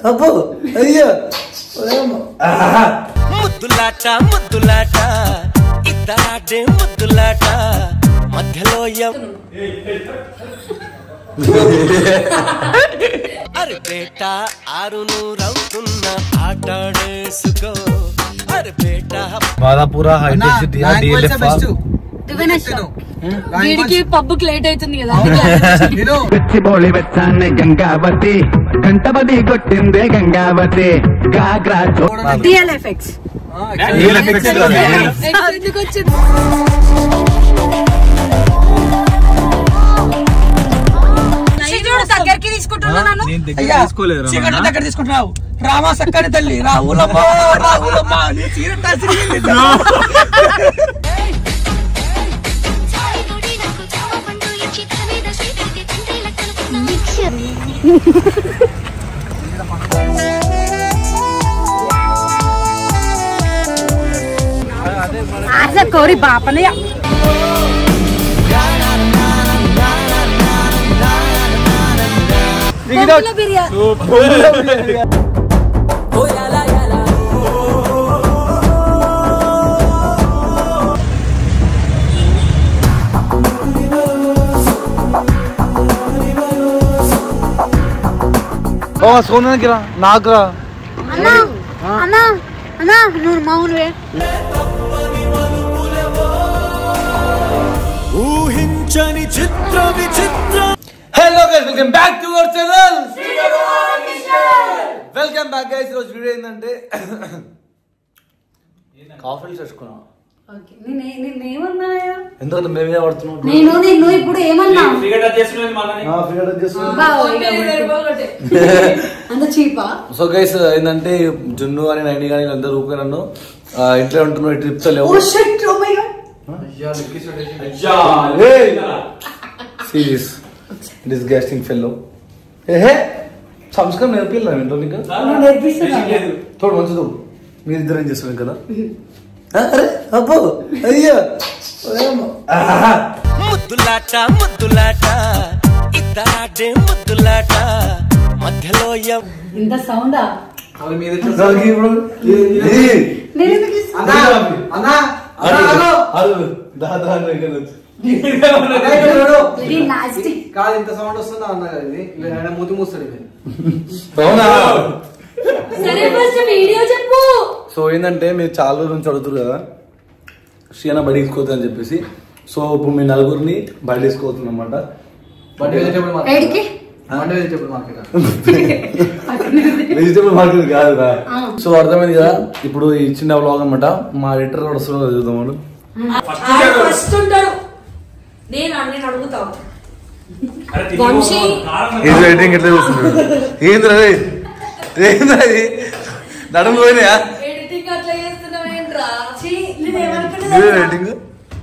అబ్బో అయ్యో ముద్దులాట ముద్దులాట ఇద్దరాడే ముద్దులాట మధ్యలో అరే బేట 600 ఆటాడేసుకో అరే బేట మాదాపూరా హైటెక్ సిటీ వీడికి పబ్బుకి లేట్ అవుతుంది కదా పిచ్చిబోళి వచ్చాన్ని గంగావతి గంటబడి కొట్టిందే గంగావతి డిఎల్ఎఫ్ఎక్స్ ఎందుకు వచ్చింది దగ్గరికి తీసుకుంటున్నాను దగ్గర తీసుకుంటున్నావు రామా సక్కని తల్లి రావులమ్మా రావులమ్మా కోరి బాపనయ్య సోనాకి రా నాకు రా అన్నా అన్నా నువ్వు మౌనవే ఊహించని చిత్ర విచిత్ర hello guys welcome back to our channel welcome back guys. ఈరోజు వీడియో ఏంటంటే కాఫీ చేసుకున్నాం. ఎందుకంటే మేమే పడుతున్నాం. నేను ఇప్పుడు ఏమన్నా అంత చీపా. సో గైస్ ఏంటంటే జున్ను అని 90 కానీ అందరూ ఊపిరి నన్ను ఇంట్లో ఉంటున్నావు ట్రిప్స్ లేవు సీరియస్ డిస్గస్టింగ్ ఫెల్లో. ఏహే సంస్కారం నేర్పిల్లా ఏంటో నీకు తోడు మంచిది. మీరిద్దరు ఏం చేస్తున్నాం కదా. అరే అబ్బో అయ్యో ముద్దులాట ముద్దులాట ఇద్దరాడే ముద్దులాట మధ్యలో ఇంత సౌండా కాదు ఇంత సౌండ్ వస్తుందా అన్న మూతి మూస్తాడు. సో ఏంటంటే మీరు చాలా రోజుల నుంచి అడుగుతారు కదా శ్రీనా బడి తీసుకోవద్దు అని చెప్పేసి. సో ఇప్పుడు మీ నలుగురిని బడి తీసుకోవద్దు అనమాట. వెజిటేబుల్ మార్కెట్ కాదురా. సో అర్థమైంది కదా. ఇప్పుడు ఈ చిన్న వ్లాగ్ అనమాట. మా ఎడిటర్ కూడా వస్తున్నాడు చూద్దాం. ఎడిటింగ్ ఎట్లా చూస్తున్నాడు ఏంద్రది ఏంద్రది నడుము పోయినాయా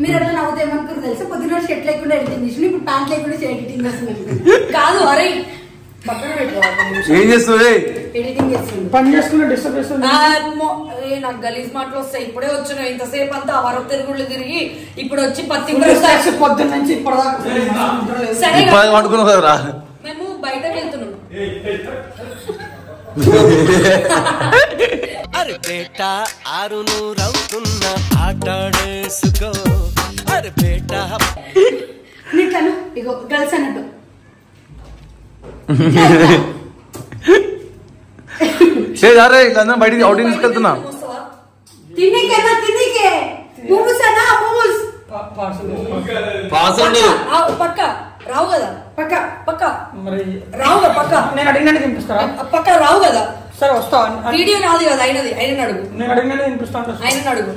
మీరు ఎట్లా నవ్వుతే ఏమనుకున్నారు తెలుసా? పొద్దున్న షర్ట్ లేకుండా ఎడిటింగ్ చేసి ఇప్పుడు ప్యాంట్ లేకుండా ఎడిటింగ్ చేస్తున్నారు కాదు. అరే పక్కన ఏం చేస్తుంది ఎడిటింగ్ చేస్తుంది పని చేస్తున్నా డిస్టర్బ్ చేస్తున్నా. నాకు గలీజ్ మాటలు వస్తాయి. ఇప్పుడే వచ్చిన ఇంతసేపు అంతా వర తిరుగుళ్ళు తిరిగి ఇప్పుడు వచ్చి పత్తి పొద్దున్న నుంచి ఇప్పుడు పడుకున్నావు కదరా. మేము బయటకు వెళ్తున్నాం. అరే బేట 600 ఆటాడేసుకో అరే బేట నీకను ఇగో గర్ల్స్ అన్నట్టు అరే ఇలా బయటికి అవుటింగ్ తీసుకెళ్తున్నా. పక్క రావు కదా పక్క పక్క రావు కదా పక్క నేను అడిగినట్టు తినిపిస్తారా? పక్క రావు కదా. సరే వస్తా. వీడియో నాది కదా అయినది అయిన అడుగు. నేను అడిగినట్టు తినిపిస్తాను. అయిన అడుగు.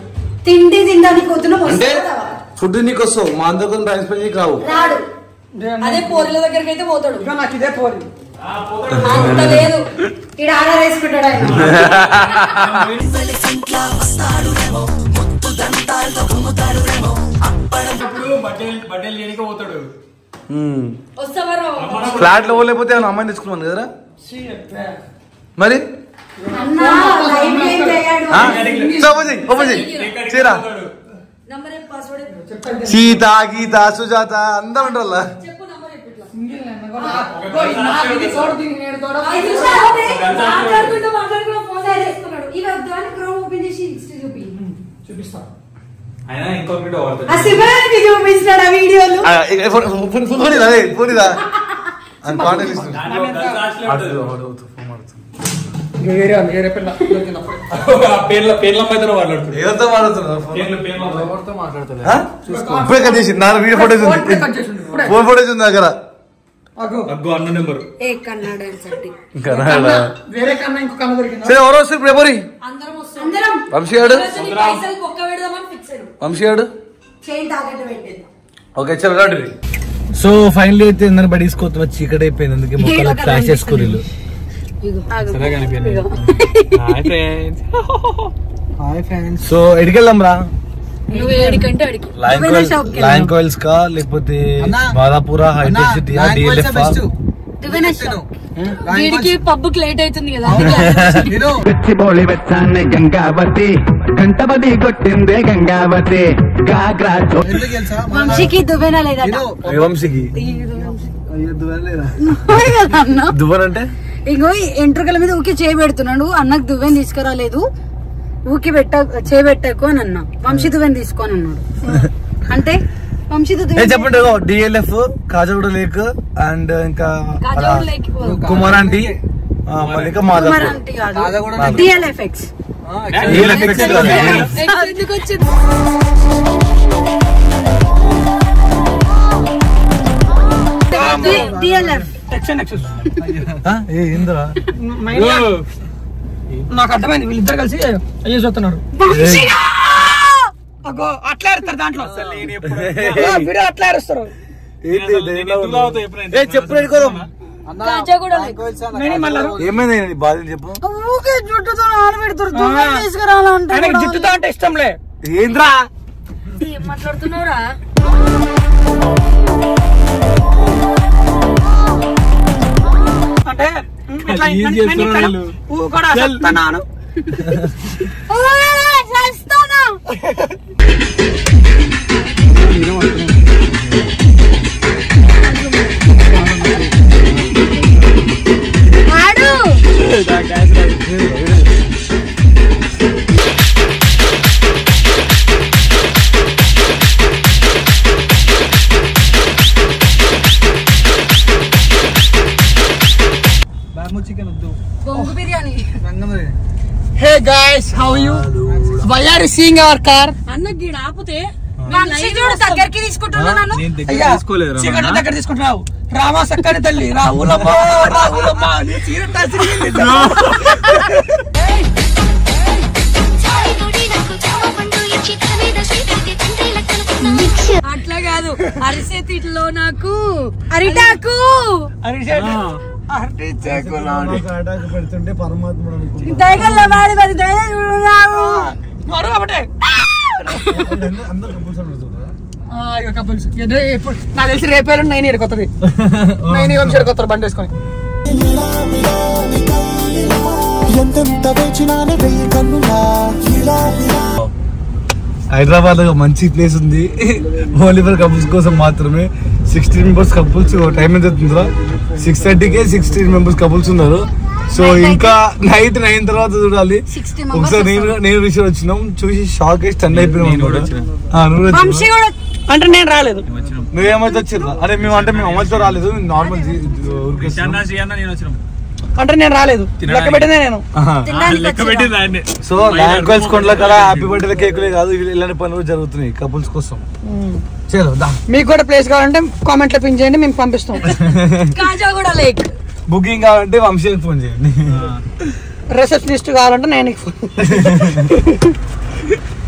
తిండి తినడానికి వస్తున్నాం అంటే ఫుడ్ నీకు వస్తావు మా అందరితో టైం స్పెండ్ చేయకు రావు. రాడు. అదే పోరీల దగ్గరికి అయితే పోతాడు. నాకు ఇదే పోరి అంత లేదు. ఇక్కడ ఆర్డర్ వేసుకుంటాడు ఆయన. ఫ్లాట్ లో పోలేకపోతే అమ్మాయిని తీసుకున్నాను కదరా మరి. చీరా సీత గీత సుజాత అందరూ ఉంటారు. చూపిస్తా. అయినా ఇంకొకటి ఆ శివానికి చూపించాడు ఆ వీడియోలు. వేరే వేరే పిల్ల పేర్ల మధ్యలో ఫోన్ ఫోటేజ్ ఉంది దగ్గర. అన్న నెంబర్ వేరే కన్నా ఇంకో కన్నా దొరికింది. సరే ఎవరు వస్తారు ఇప్పుడు? ఎవరి వంశీగాడు ఓకే చల్. సో ఫైనల్ అయితే ఏందని బడీసుకోవచ్చు చీకటి అయిపోయింది, అందుకే మొక్కలు ఫ్లాష్ చేసుకోరు. సో ఎడికెళ్దాం రా? లయన్ కాయిల్స్ కా లేకపోతే బాలాపురా హైటెక్ సిటీ డిఎల్ఎఫ్ పబ్బుకి లేట్ అవుతుంది కదా. పిచ్చిబోళి వెచ్చాన్ని గంగావతి గంటబడి కొట్టిందే గంగావతి గాగ్రా వంశీకి దువ్వెన లేదట. వంశీకి దువ్వెన అంటే ఇంకో ఎంట్రుకల మీద ఊకి చేయబెడుతున్నాడు. అన్నకు దువ్వెన తీసుకురాలేదు, ఊకి చేయబెట్టకు అని అన్నా. వంశీ దువ్వెన తీసుకొని అన్నాడు. అంటే వంశీ చెప్పండి. డిఎల్ఎఫ్ కాజగూడ లేక్ అండ్ ఇంకా కుమారాంటి ఇంకా మాధవ్ డిఎల్ఎఫ్ఎక్స్ నాకు అర్థమైంది, వీళ్ళిద్దరు కలిసి అయ్యే చూస్తున్నారు. అట్లా ఏరుస్తారు దాంట్లో, అట్లా ఏరుస్తారు. ఏమైంది బాధ చెప్పు. జుట్టుతో అంటే ఇష్టంలే. ఏంద్రా మాట్లాడుతున్నావురా? అంటే కూడా చెప్తున్నాను. Hey guys, how are you? Why are you seeing our car? అన్నకి ఆపుతే దగ్గరికి తీసుకుంటున్నాను. దగ్గర తీసుకుంటున్నావు. రామా సక్కని తల్లి రావులమ్మా రావులమ్మా. అట్లా కాదు, అరిసే తిట్లో నాకు అరిటాకు పెడుతుంటే పరమాత్ముడు నాకు తెలిసి రేపేరు 9 ఇయర్ కొత్తది 9 ఇయర్ కొత్త బండి వేసుకొని. హైదరాబాద్ లో మంచి ప్లేస్ ఉంది ఓన్లీ ఫర్ కపుల్స్ కోసం మాత్రమే. 16 మెంబర్స్ కపుల్స్. టైం ఎంత అవుతుందా? 6:30కే 16 మెంబర్స్ కపుల్స్ ఉన్నారు. సో ఇంకా నైట్ 9 తర్వాత చూడాలి. ఒకసారి నేను విషయం వచ్చినాం, చూసి షాక్ అయ్యి స్టన్ అయిపోయినాం. అంటే నేను రాలేదు, నువ్వేమైతే వచ్చిర్రా? అరే మేము అమ్మతో రాలేదు, నార్మల్ అంటే నేను రాలేదు, లెక్క పెట్టిందే నేను. సో ల్యాండ్ కొండల కదా హ్యాపీ బర్త్డే కేకులే కాదు, ఇలాంటి పనులు జరుగుతున్నాయి కపుల్స్ కోసం. మీకు కూడా ప్లేస్ కావాలంటే కామెంట్ లో పిన్ చేయండి, మేము పంపిస్తాం. బుకింగ్ కావాలంటే వంశీకి ఫోన్ చేయండి. రిసెప్షనిస్ట్ కావాలంటే నేను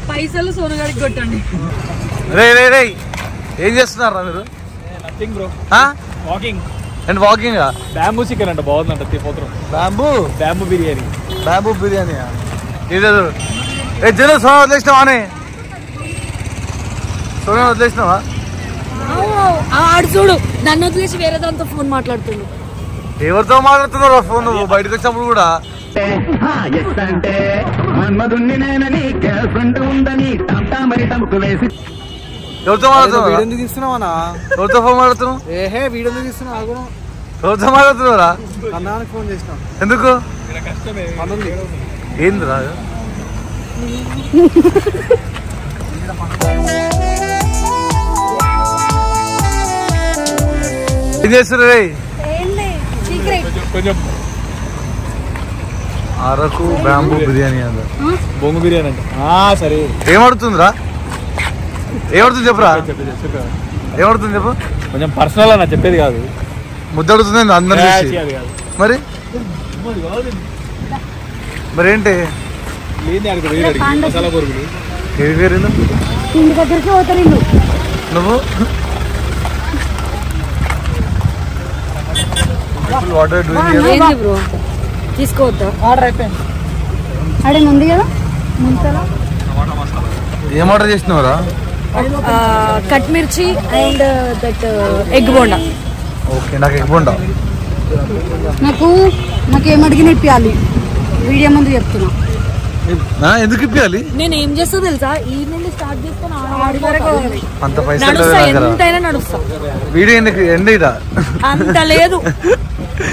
పైసలు సోనగాడికి కొట్టండి. రే ఏం చేస్తున్నారా మీరు? Nothing bro, walking. And walking bamboo chicken అంట, బాగుందంట. బ్యాంబూ బిర్యానీ. ఇదేదో జనం సోనా వదిలేసినావా? సోనా వదిలేసినావా? ఆడు చూడు, నన్ను వదిలేసి వేరే దాంతో ఫోన్ మాట్లాడుతుంది. ఎవరితో మాట్లాడుతున్నావు ఫోన్ నువ్వు బయటకు వచ్చినప్పుడు కూడా? అంటే మన్మధుణ్ణి నేనని గర్ల్ ఫ్రెండ్ ఉందని మరి తమకు వేసి ఎవరితో మాట్లాడుతున్నావు? ఎవరితో ఫోన్ మాట్లాడుతున్నావు? వీడియో తీస్తున్నావు. ఎవరితో మాట్లాడుతున్నావురా? అన్నానికి ఫోన్ చేసినా. ఎందుకు? ఏంది రా ఏం చేస్తారు కొంచెం అరకు బ్యాంబూ బిర్యానీ అంట బొంగు బిర్యానీ అంటే సరే ఏమడుతుందిరా ఏమడుతుంది చెప్పురా ఏమడుతుంది చెప్పు కొంచెం పర్సనల్ అన్న చెప్పేది కాదు ముద్దడుతుంది అందరు మరి మరేంటి మసాలా పొరుగులు ఏవి వేరేందు ఇంటి దగ్గరికి పోతారు నువ్వు వాటర్ ఏంది బ్రో తీసుకోవద్దా ఆర్డర్ అయిపోయింది అడే ఉంది కదా ముంతలా ఏం ఆర్డర్ చేసినావురా కట్ మిర్చి and that egg bonda okay నాకు ఎగ్ బోండా నాకు ఏం అడిగిన ఇప్పియాలి వీడియో ముందు చెప్తున్నా ఎందుకు ఇప్పియాలి నేను ఏం చేస్తా తెలుసా ఈ నుండి స్టార్ట్ చేసుకుని ఆడి వరకు అంత పైసలు ఎంతైనా నడుస్తా వీడియో ఎందుకు ఎండ్ ఇదా అంత లేదు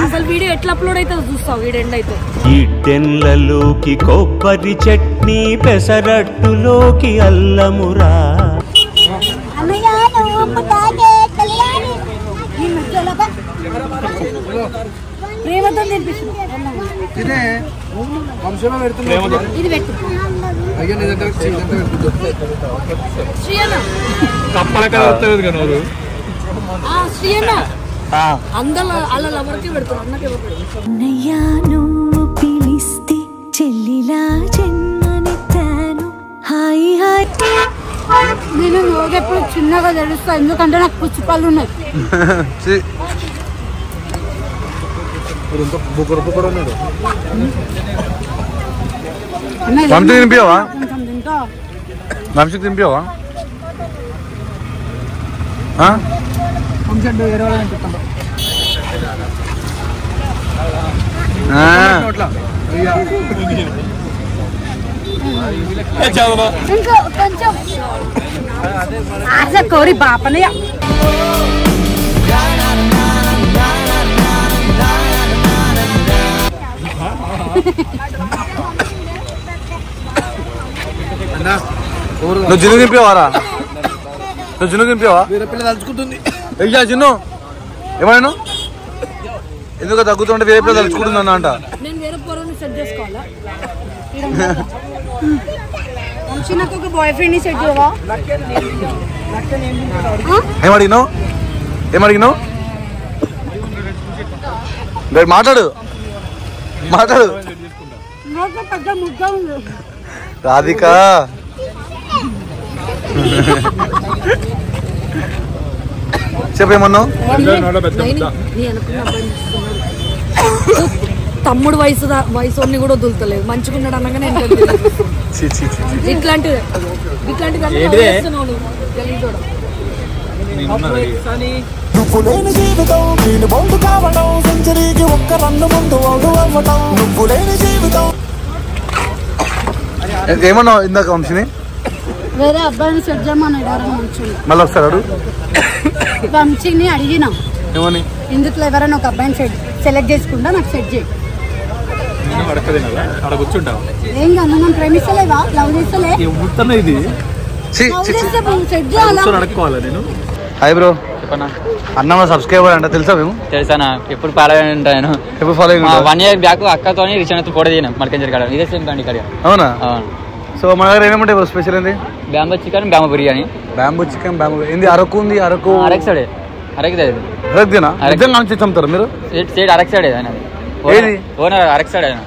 అసలు వీడియో ఎట్లా అప్లోడ్ అవుతుందో చూస్తావు వీడియో ఎండ్ అయితే ఇడ్డెన్లలోకి కొబ్బరి చట్నీ పెసరట్టులోకి అల్లమురా ప్రేమతో తినిపిస్తుంది ఇది పెట్టు కప్పల కథ వస్తుంది కదా శ్రీయన్న అందరూ అలా ఎవరికి పెడతారు అన్నకి అన్నయ్యా నువ్వు పిలిస్తే చెల్లిలా జన్మనెత్తాను హాయ్ హాయ్ నేను రోజెప్పుడు చిన్నగా తెలుస్తా ఎందుకంటే నాకు పుచ్చిపళ్ళు ఉన్నాయి తినిపించావా వంశీకి తినిపించావా ఇంకా కొంచెం కోరి బాపనయ్య నువ్వు జిన్ను తినిపించావారా నువ్వు జిన్ను తినిపించావా వేరే పిల్ల తలుచుకుంటుంది అయ్యా జిన్ను ఏమైనా ఎందుకు తగ్గుతుంటే వేరే పిల్ల తలుచుకుంటుంది అన్న అంట నేను వేరే పొరని సెట్ చేసుకోవాలా నాకు ఒక బాయ్ ఫ్రెండ్ ని సెట్ చేయవా ఏమడిగినావు ఏమడిగినావు మాట్లాడు మాట్లాడు నాకు పెద్ద ముద్ద ఉంది రాధిక చెప్పేమన్నావు తమ్ముడు వయసు కూడా వదులుతలేదు మంచిగున్నాడు అనగానే ఇట్లాంటిది నువ్వు లేని జీవితం నేను బౌండ్ కావడం సెంచరీకి ఒక్క రన్ను ముందు అవుడు అవ్వడం నువ్వు లేని జీవితం ఏమన్నావు ఇందాక వంశీని వేరే అబ్బాయిని సెట్ చేయమని మళ్ళీ వస్తాడు వంశీని అడిగినా ఏమని ఇందులో ఎవరైనా ఒక అబ్బాయిని సెలెక్ట్ చేసుకుంటా నాకు సెట్ చేయి ఏం కాదు మనం ప్రేమిస్తలేవా లవ్ చేస్తలే ఇది సెట్ చేయాలా అడుక్కోవాలా నేను హాయ్ బ్రో అన్న సబ్స్క్రైబర్ అంట తెలుసా మేము తెలుసానా ఎప్పుడు ఫాలో ఉంటాను ఎప్పుడు ఫాలో 1 year బ్యాక్ అక్కతో రిచనతో ఫోటో దిగినాం మల్కంజర్ కాడ ఇదే సేమ్ కండి ఇక్కడ అవునా అవును సో మన దగ్గర ఏమేమి బ్రో స్పెషల్ ఏంది bamboo chicken bamboo biryani bamboo chicken bamboo ఏంది అరకు ఉంది అరకు అరక్ సైడ్ అరక్ అరకుదేనా నిజంగా నుంచి చమ్ముతారు మీరు సైడ్ అరక్ సైడ్ ఏది ఓనర్ అరక్ సైడ్ అయినా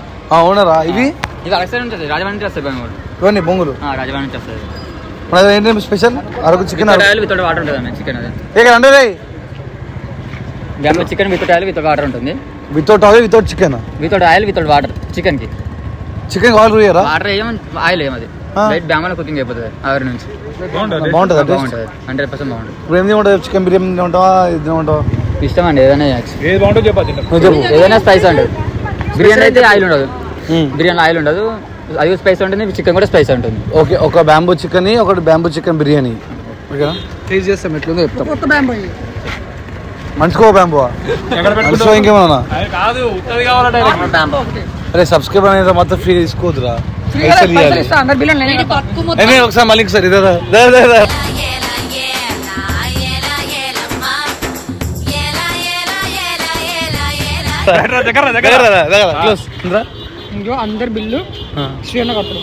ఓనరా ఇవి ఇది అరక్ సైడ్ ఉంటుంది రాజమండ్రి నుంచి వస్తాయి బెంగళూరు ఇవన్నీ బొంగులు రాజమండ్రి నుంచి వస్తుంది మన దగ్గర ఏంటి special Araku chicken without water ఉంటుంది చికెన్ అది ఇక్కడ అంటే bamboo chicken without oil without water ఉంటుంది without oil without chicken without oil without water chicken కి చికెన్ ఆయిల్ వేయరా వాటర్ వేయమని ఆయిల్ ఏమది బయట బ్యాంబోలో కుకింగ్ అయిపోతుంది ఆవిరి నుంచి బాగుంటుంది బాగుంటుంది 100% బాగుంటుంది ఇప్పుడు ఏమి ఉంటుంది చికెన్ బిర్యానీ ఉంటావా ఇది ఉంటావా ఇష్టం అండి ఏదైనా ఏది బాగుంటుందో చెప్పాలి చెప్పు ఏదైనా స్పైస్ ఉంటుంది బిర్యానీ అయితే ఆయిల్ ఉండదు బిర్యానీ ఆయిల్ ఉండదు అది స్పైస్ ఉంటుంది చికెన్ కూడా స్పైస్ ఉంటుంది ఓకే ఒక బ్యాంబూ చికెన్ ఒకటి బ్యాంబూ చికెన్ బిర్యానీ ఓకేనా టేస్ట్ చేస్తాం ఎట్లుందో చెప్తాం కొత్త బ్యాంబో మంచుకో బ్యాంబూ మంచుకో ఇంకేమన్నా కాదు ఉత్తది కావాలంటే అరే సబ్స్క్రైబర్ అనేది మొత్తం ఫ్రీ తీసుకోవద్దురా పైసలు ఇస్తా అందరు బిల్లు ఒకసారి మళ్ళీ ఒకసారి ఇంకో అందరు బిల్లు శ్రీయన్న కట్టరు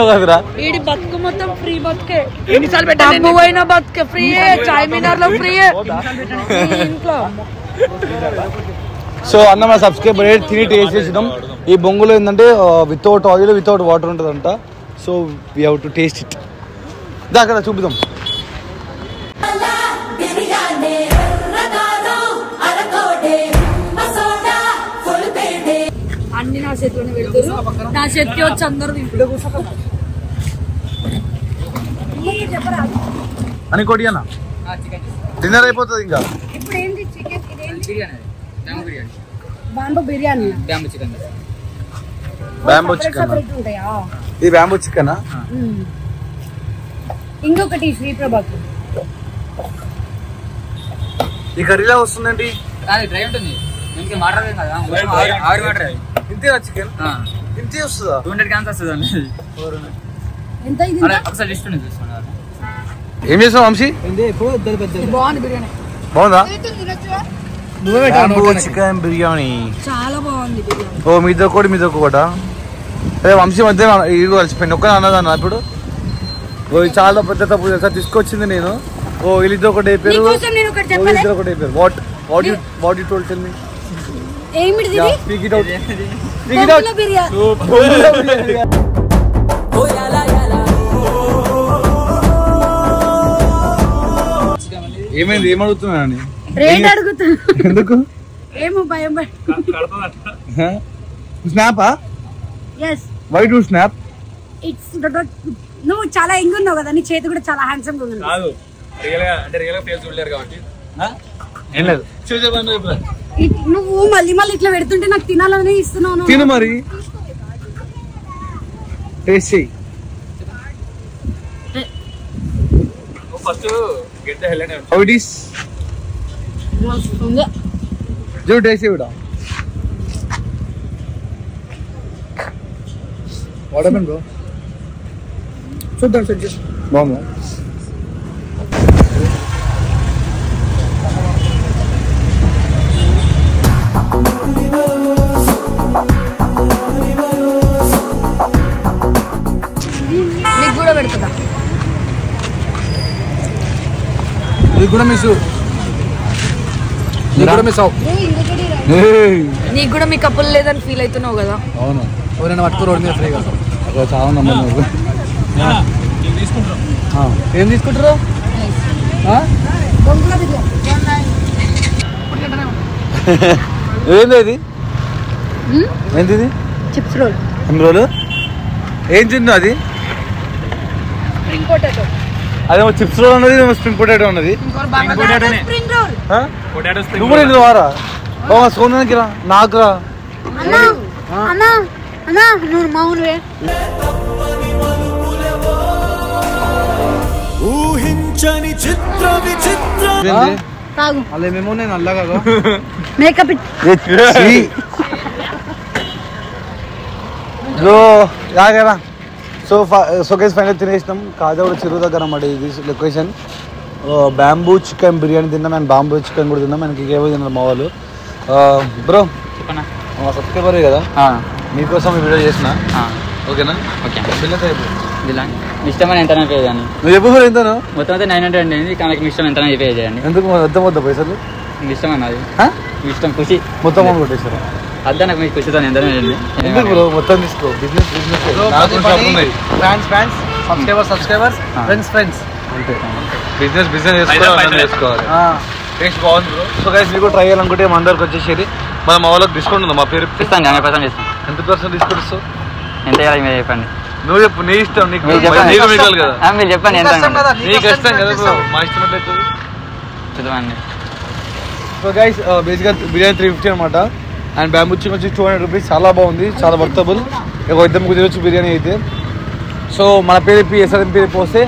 కదరా వీడి బతుకు మొత్తం ఫ్రీ బతుకే ఎన్నిసార్లు పెట్టాను అయినా బతుకే ఫ్రీ చార్మినార్ లో ఫ్రీ ఇంట్లో. సో అన్న మన సబ్స్క్రైబర్ తిని టేస్ట్ చేసినాం. ఈ బొంగులో ఏంటంటే వితౌట్ ఆయిల్ వితౌట్ వాటర్ ఉంటుందంట. So we have to taste it. దాకా చూపిద్దాం. అన్ని నా చేతిలోనే పెడతారు. నా చేతికి వచ్చి అందరూ అని కొడి అన్న డిన్నర్ అయిపోతుంది ఇంకా. ఇప్పుడు ఏంటి చికెన్? బాంబో biryani, bamboo chicken. ఇది బ్యాంబో చికెన్. ఇంకొకటి శ్రీ ప్రభాకు. ఈ కర్రీలా వస్తుందండి. డ్రై ఉంటుంది ఇంతేనా చికెన్? ఇంతే వస్తుందా? 200 grams వస్తుందండి. ఎంత ఇది? ఒకసారి లిస్ట్ ఉంది చూసుకోండి. ఏం చేసావు వంశీ? బాగుంది బిర్యానీ. బాగుందా? బ్యాంబో చికెన్ బిర్యానీ చాలా బాగుంది బిర్యానీ. ఓ మీతో కూడా మీతో కూడా అదే వంశీ మధ్య ఇది కలిసిపోయింది. ఒక్క అన్నదన్న ఇప్పుడు చాలా పెద్ద తప్పు తెలుసా తీసుకొచ్చింది నేను. ఓ వీళ్ళిద్దరు ఒకటి అయిపోయారు, వీళ్ళిద్దరు ఒకటి అయిపోయారు. What you told tell me? ఏమిటిది? Speak it out. బొంగులో బిర్యానీ. ఏమైంది? ఏమడుగుతున్నాను? రేట్ అడుగుతున్నా. ఎందుకు? ఏమో భయం. స్నాపా? yes why do snap? it's నువ్వు చాలా యంగ్ ఉన్నావు కదా, నీ చేతి కూడా చాలా హ్యాండ్సమ్ గా ఉంది. కాదు రియల్ గా ఫేస్ చూడలేరు కాబట్టి ఏం లేదు. నువ్వు మళ్ళీ ఇట్లా పెడుతుంటే నాకు తినాలని ఇస్తున్నావు. తిను మరి, టేస్ట్ చెయ్యి. First get the hell and how it is? जो టేస్ట్ చెయ్యడా. What happen bro? చూద్దాం సెట్ చేసి. బాగుందా? నీకు కూడా పెడుతుందా? ఇది కూడా మిస్ నీకు కూడా మీ కప్పులు లేదని ఫీల్ అవుతున్నావు కదా. అవును, ఎవరైనా పట్టుకో రోడ్ మీద ఫ్రీగా. చాలా నమ్మకం. ఏం తీసుకుంటారు? ఏంది ఇది? ఏంటిది? Chips roll. ఎన్ని రోజులు ఏం తిన్నా? అది అదేమో చిప్స్ రోల్ ఉన్నది, స్ప్రింగ్ పొటాటో ఉన్నది. నువ్వు కూడా ఎందుకు వారా బాబా? సోనానికి రా, నాకు రా. ఊహించని చిత్ర విచిత్ర అలా మేము నేను అల్లగా మేకప్ యాగరా. సో గైస్ ఫైనల్ తినేసినాం. కాజాగూడ చెరువు దగ్గర అన్నమాట ఇది లొకేషన్. బ్యాంబూ చికెన్ బిర్యానీ తిన్నాం అండ్ బాంబూ చికెన్ కూడా తిన్నాం. మనకి ఏవో తిన్నారు మా వాళ్ళు. బ్రో మా సబ్స్క్రైబరే కదా, మీకోసం ఈ వీడియో చేసిన. ఓకేనా? ఓకే. బిల్ ఇష్టమని ఎంత పే చేయండి. నువ్వు చెప్పు ఎంతను? మొత్తం అయితే 900 అండి. కానీ మీకు ఇష్టం ఎంత పే చేయండి. ఎందుకు వద్ద పైసలు? మీకు ఇష్టం అన్నది ఇష్టం ఖుషి మొత్తం కొట్టేసారు. అద్దా నాకు మీకు ఖుషితో ఎంత ఎందుకు బ్రో? మొత్తం తీసుకో. బిజినెస్ సబ్స్క్రైబర్స్ ఫ్రెండ్స్ అంతే. బిజినెస్ చేసుకోవాలి. టేస్ట్ బాగుంది బ్రో. సో గైస్ మీకు ట్రై చేయాలనుకుంటే మా అందరికి వచ్చేసేది. మన మా వాళ్ళకి డిస్కౌంట్ ఉందా? మా పేరు ఇస్తాను. 100% ఇస్తాను. ఎంత పర్సెంట్ డిస్కౌంట్ ఇస్తావు? ఎంత చేయాలి మీరు చెప్పండి. నువ్వు చెప్పు, నీ ఇష్టం. నీకు మిగలదు కదా. మీరు చెప్పండి ఎంత. నీకు ఇష్టం కదా బ్రో, మా ఇష్టం ఎట్లయితుంది చూద్దామండి. సో గైస్ బేసిక్గా బిర్యానీ 350 అనమాట. అండ్ బ్యాంబూ చికెన్ వచ్చి 200 రూపీస్. చాలా బాగుంది, చాలా వర్తబుల్. ఇద్దరు కుదిరొచ్చు బిర్యానీ అయితే. సో మన పేరు ఎస్ఆర్ఎం పేరు పోస్తే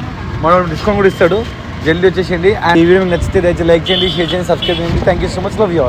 మనం డిస్కౌంట్ కూడా ఇస్తాడు. జల్దీ వచ్చేసేయండి. అండ్ ఈ వీడియో నచ్చితే దయచేసి లైక్ చేయండి, షేర్ చేయండి, సబ్స్క్రైబ్ చేయండి. Thank you so much. Love you all.